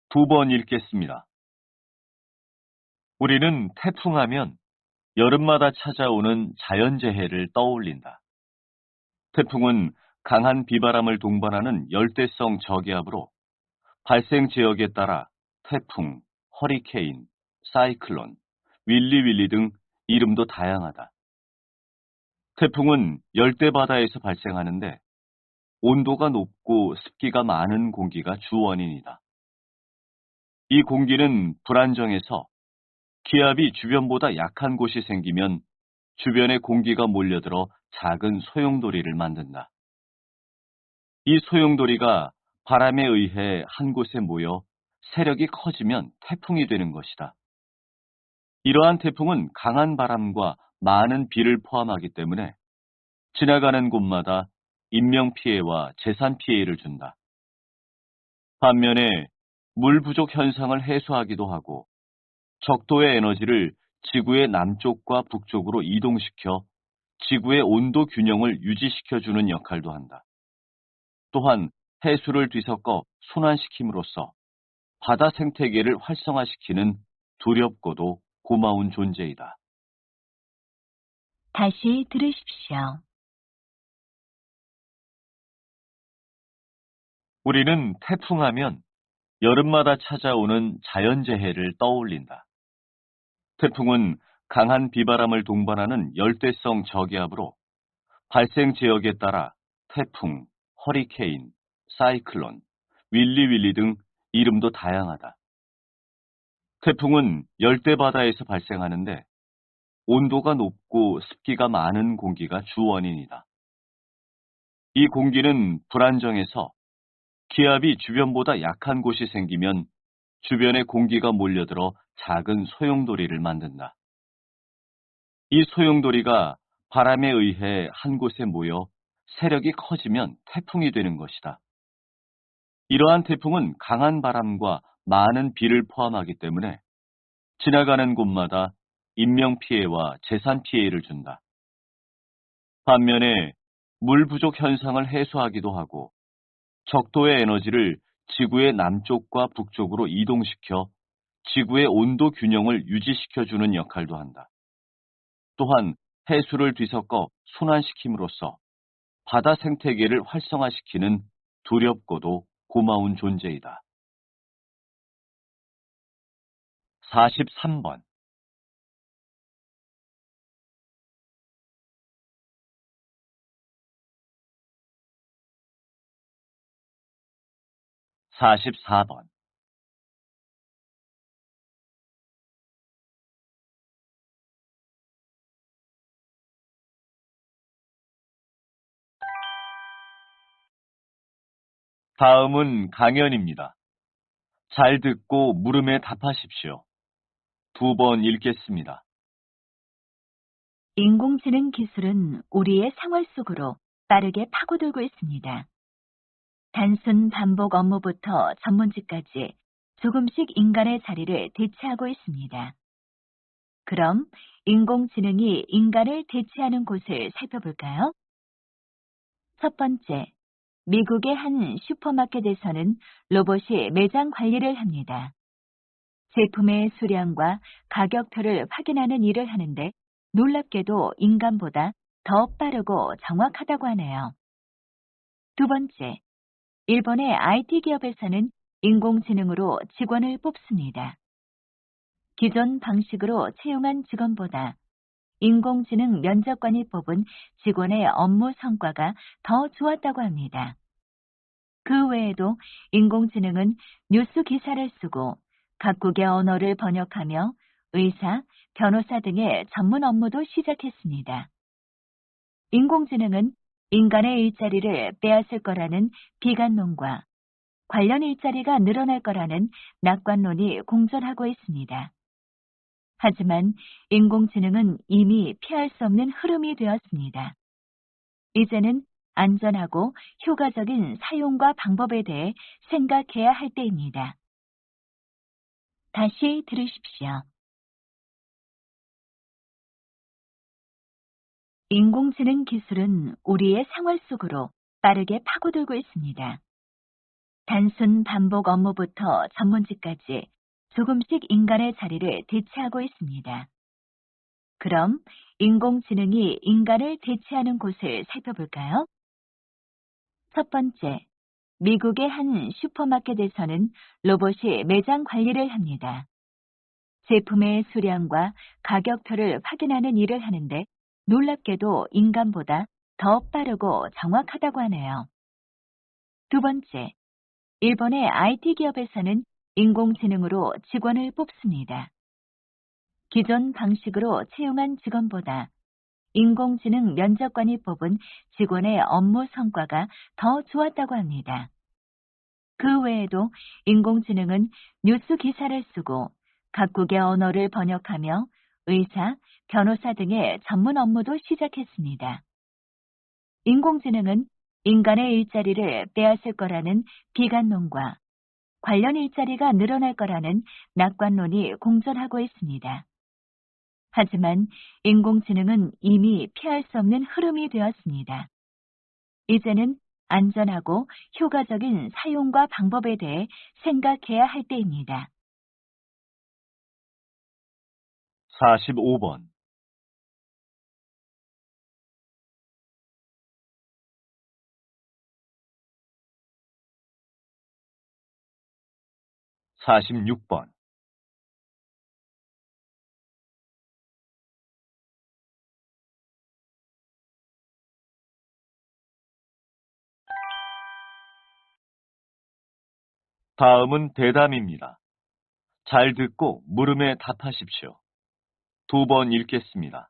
2번 읽겠습니다. 우리는 태풍하면 여름마다 찾아오는 자연재해를 떠올린다. 태풍은 강한 비바람을 동반하는 열대성 저기압으로 발생 지역에 따라 태풍, 허리케인, 사이클론, 윌리 등 이름도 다양하다. 태풍은 열대바다에서 발생하는데 온도가 높고 습기가 많은 공기가 주 원인이다. 이 공기는 불안정해서 기압이 주변보다 약한 곳이 생기면 주변에 공기가 몰려들어 작은 소용돌이를 만든다. 이 소용돌이가 바람에 의해 한 곳에 모여 세력이 커지면 태풍이 되는 것이다. 이러한 태풍은 강한 바람과 많은 비를 포함하기 때문에 지나가는 곳마다 인명피해와 재산 피해를 준다. 반면에 물 부족 현상을 해소하기도 하고 적도의 에너지를 지구의 남쪽과 북쪽으로 이동시켜 지구의 온도 균형을 유지시켜주는 역할도 한다. 또한 해수를 뒤섞어 순환시킴으로써 바다 생태계를 활성화시키는 두렵고도 고마운 존재이다. 다시 들으십시오. 우리는 태풍하면 여름마다 찾아오는 자연재해를 떠올린다. 태풍은 강한 비바람을 동반하는 열대성 저기압으로 발생 지역에 따라 태풍, 허리케인, 사이클론, 윌리 등 이름도 다양하다. 태풍은 열대바다에서 발생하는데 온도가 높고 습기가 많은 공기가 주 원인이다. 이 공기는 불안정해서 기압이 주변보다 약한 곳이 생기면 주변에 공기가 몰려들어 작은 소용돌이를 만든다. 이 소용돌이가 바람에 의해 한 곳에 모여 세력이 커지면 태풍이 되는 것이다. 이러한 태풍은 강한 바람과 많은 비를 포함하기 때문에 지나가는 곳마다 인명피해와 재산 피해를 준다. 반면에 물 부족 현상을 해소하기도 하고 적도의 에너지를 지구의 남쪽과 북쪽으로 이동시켜 지구의 온도 균형을 유지시켜주는 역할도 한다. 또한 해수를 뒤섞어 순환시킴으로써 바다 생태계를 활성화시키는 두렵고도 고마운 존재이다. 43번. 44번. 다음은 강연입니다. 잘 듣고 물음에 답하십시오. 2번 읽겠습니다. 인공지능 기술은 우리의 생활 속으로 빠르게 파고들고 있습니다. 단순 반복 업무부터 전문직까지 조금씩 인간의 자리를 대체하고 있습니다. 그럼 인공지능이 인간을 대체하는 곳을 살펴볼까요? 첫 번째, 미국의 한 슈퍼마켓에서는 로봇이 매장 관리를 합니다. 제품의 수량과 가격표를 확인하는 일을 하는데 놀랍게도 인간보다 더 빠르고 정확하다고 하네요. 두 번째, 일본의 IT 기업에서는 인공지능으로 직원을 뽑습니다. 기존 방식으로 채용한 직원보다 인공지능 면접관이 뽑은 직원의 업무 성과가 더 좋았다고 합니다. 그 외에도 인공지능은 뉴스 기사를 쓰고 각국의 언어를 번역하며 의사, 변호사 등의 전문 업무도 시작했습니다. 인공지능은 인간의 일자리를 빼앗을 거라는 비관론과 관련 일자리가 늘어날 거라는 낙관론이 공존하고 있습니다. 하지만 인공지능은 이미 피할 수 없는 흐름이 되었습니다. 이제는 안전하고 효과적인 사용과 방법에 대해 생각해야 할 때입니다. 다시 들으십시오. 인공지능 기술은 우리의 생활 속으로 빠르게 파고들고 있습니다. 단순 반복 업무부터 전문직까지 조금씩 인간의 자리를 대체하고 있습니다. 그럼 인공지능이 인간을 대체하는 곳을 살펴볼까요? 첫 번째, 미국의 한 슈퍼마켓에서는 로봇이 매장 관리를 합니다. 제품의 수량과 가격표를 확인하는 일을 하는데 놀랍게도 인간보다 더 빠르고 정확하다고 하네요. 두 번째, 일본의 IT 기업에서는 인공지능으로 직원을 뽑습니다. 기존 방식으로 채용한 직원보다 인공지능 면접관이 뽑은 직원의 업무 성과가 더 좋았다고 합니다. 그 외에도 인공지능은 뉴스 기사를 쓰고 각국의 언어를 번역하며 의사, 변호사 등의 전문 업무도 시작했습니다. 인공지능은 인간의 일자리를 빼앗을 거라는 비관론과 관련 일자리가 늘어날 거라는 낙관론이 공존하고 있습니다. 하지만 인공지능은 이미 피할 수 없는 흐름이 되었습니다. 이제는 안전하고 효과적인 사용과 방법에 대해 생각해야 할 때입니다. 45번, 46번. 다음은 대담입니다. 잘 듣고 물음에 답하십시오. 두 번 읽겠습니다.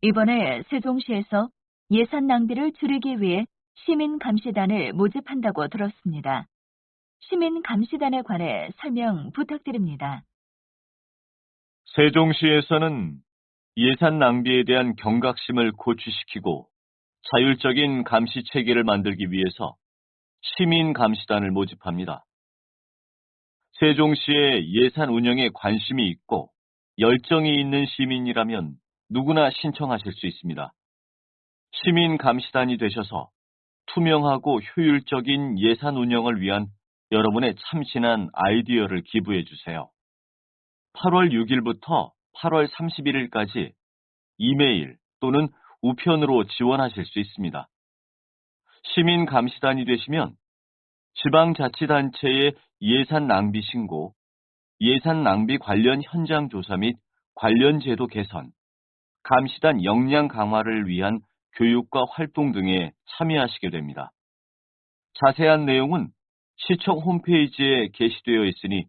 이번에 세종시에서 예산 낭비를 줄이기 위해 시민감시단을 모집한다고 들었습니다. 시민감시단에 관해 설명 부탁드립니다. 세종시에서는 예산 낭비에 대한 경각심을 고취시키고 자율적인 감시 체계를 만들기 위해서 시민감시단을 모집합니다. 세종시의 예산 운영에 관심이 있고 열정이 있는 시민이라면 누구나 신청하실 수 있습니다. 시민감시단이 되셔서 투명하고 효율적인 예산 운영을 위한 여러분의 참신한 아이디어를 기부해 주세요. 8월 6일부터 8월 31일까지 이메일 또는 우편으로 지원하실 수 있습니다. 시민감시단이 되시면 지방자치단체의 예산 낭비 신고, 예산 낭비 관련 현장 조사 및 관련 제도 개선, 감시단 역량 강화를 위한 교육과 활동 등에 참여하시게 됩니다. 자세한 내용은 시청 홈페이지에 게시되어 있으니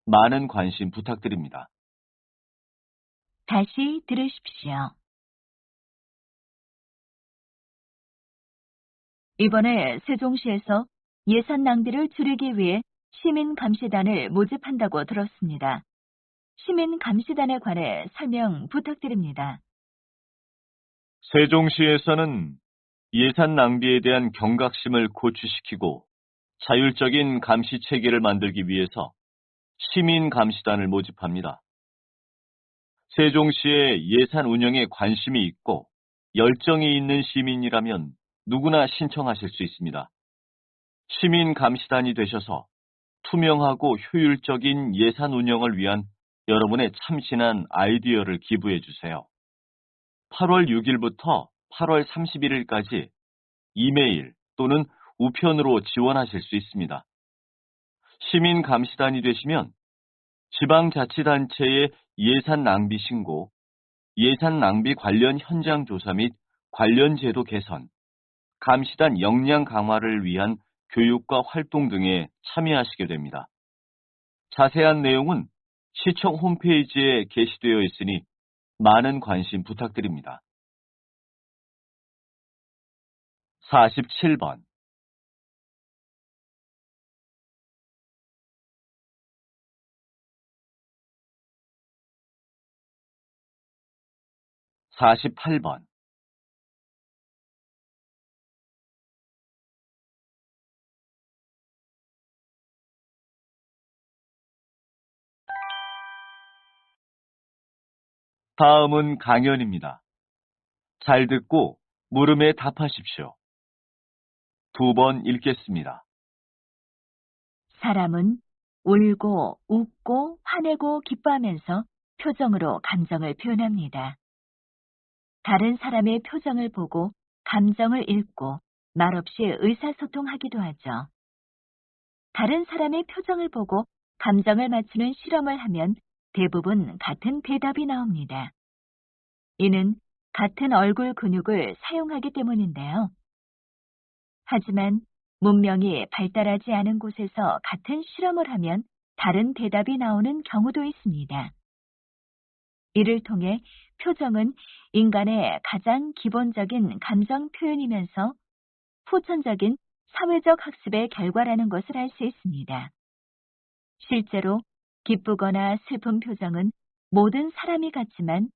많은 관심 부탁드립니다. 다시 들으십시오. 이번에 세종시에서 예산 낭비를 줄이기 위해 시민감시단을 모집한다고 들었습니다. 시민감시단에 관해 설명 부탁드립니다. 세종시에서는 예산 낭비에 대한 경각심을 고취시키고 자율적인 감시 체계를 만들기 위해서 시민감시단을 모집합니다. 세종시의 예산 운영에 관심이 있고 열정이 있는 시민이라면 누구나 신청하실 수 있습니다. 시민감시단이 되셔서 투명하고 효율적인 예산 운영을 위한 여러분의 참신한 아이디어를 기부해 주세요. 8월 6일부터 8월 31일까지 이메일 또는 우편으로 지원하실 수 있습니다. 시민감시단이 되시면 지방자치단체의 예산 낭비 신고, 예산 낭비 관련 현장 조사 및 관련 제도 개선, 감시단 역량 강화를 위한 교육과 활동 등에 참여하시게 됩니다. 자세한 내용은 시청 홈페이지에 게시되어 있으니 많은 관심 부탁드립니다. 47번, 48번, 다음은 강연입니다. 잘 듣고 물음에 답하십시오. 2번 읽겠습니다. 사람은 울고 웃고 화내고 기뻐하면서 표정으로 감정을 표현합니다. 다른 사람의 표정을 보고 감정을 읽고 말없이 의사소통하기도 하죠. 다른 사람의 표정을 보고 감정을 맞추는 실험을 하면 대부분 같은 대답이 나옵니다. 이는 같은 얼굴 근육을 사용하기 때문인데요. 하지만 문명이 발달하지 않은 곳에서 같은 실험을 하면 다른 대답이 나오는 경우도 있습니다. 이를 통해 표정은 인간의 가장 기본적인 감정 표현이면서 후천적인 사회적 학습의 결과라는 것을 알 수 있습니다. 실제로 기쁘거나 슬픈 표정은 모든 사람이 같지만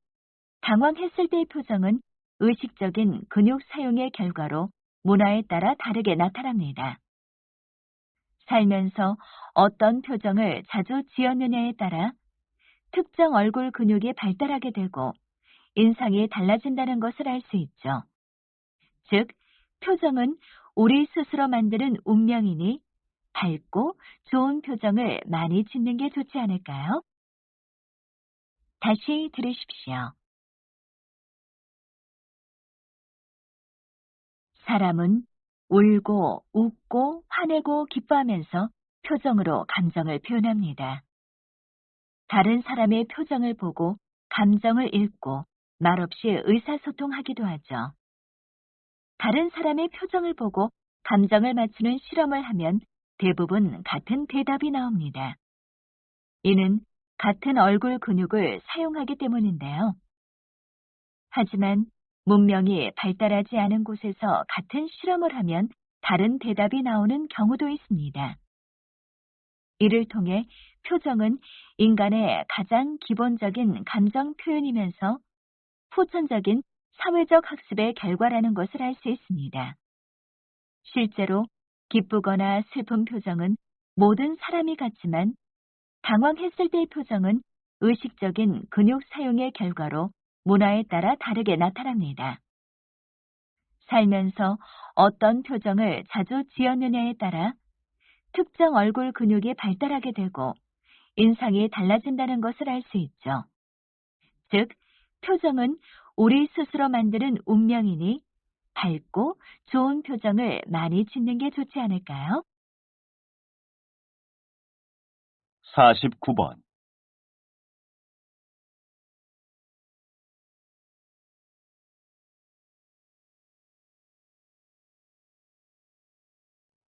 당황했을 때의 표정은 의식적인 근육 사용의 결과로 문화에 따라 다르게 나타납니다. 살면서 어떤 표정을 자주 지었느냐에 따라 특정 얼굴 근육이 발달하게 되고 인상이 달라진다는 것을 알 수 있죠. 즉, 표정은 우리 스스로 만드는 운명이니 밝고 좋은 표정을 많이 짓는 게 좋지 않을까요? 다시 들으십시오. 사람은 울고 웃고 화내고 기뻐하면서 표정으로 감정을 표현합니다. 다른 사람의 표정을 보고 감정을 읽고 말없이 의사소통하기도 하죠. 다른 사람의 표정을 보고 감정을 맞추는 실험을 하면 대부분 같은 대답이 나옵니다. 이는 같은 얼굴 근육을 사용하기 때문인데요. 하지만 문명이 발달하지 않은 곳에서 같은 실험을 하면 다른 대답이 나오는 경우도 있습니다. 이를 통해 표정은 인간의 가장 기본적인 감정 표현이면서 후천적인 사회적 학습의 결과라는 것을 알 수 있습니다. 실제로 기쁘거나 슬픈 표정은 모든 사람이 같지만 당황했을 때의 표정은 의식적인 근육 사용의 결과로 문화에 따라 다르게 나타납니다. 살면서 어떤 표정을 자주 지었느냐에 따라 특정 얼굴 근육이 발달하게 되고 인상이 달라진다는 것을 알 수 있죠. 즉, 표정은 우리 스스로 만드는 운명이니 밝고 좋은 표정을 많이 짓는 게 좋지 않을까요? 49번,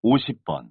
50번.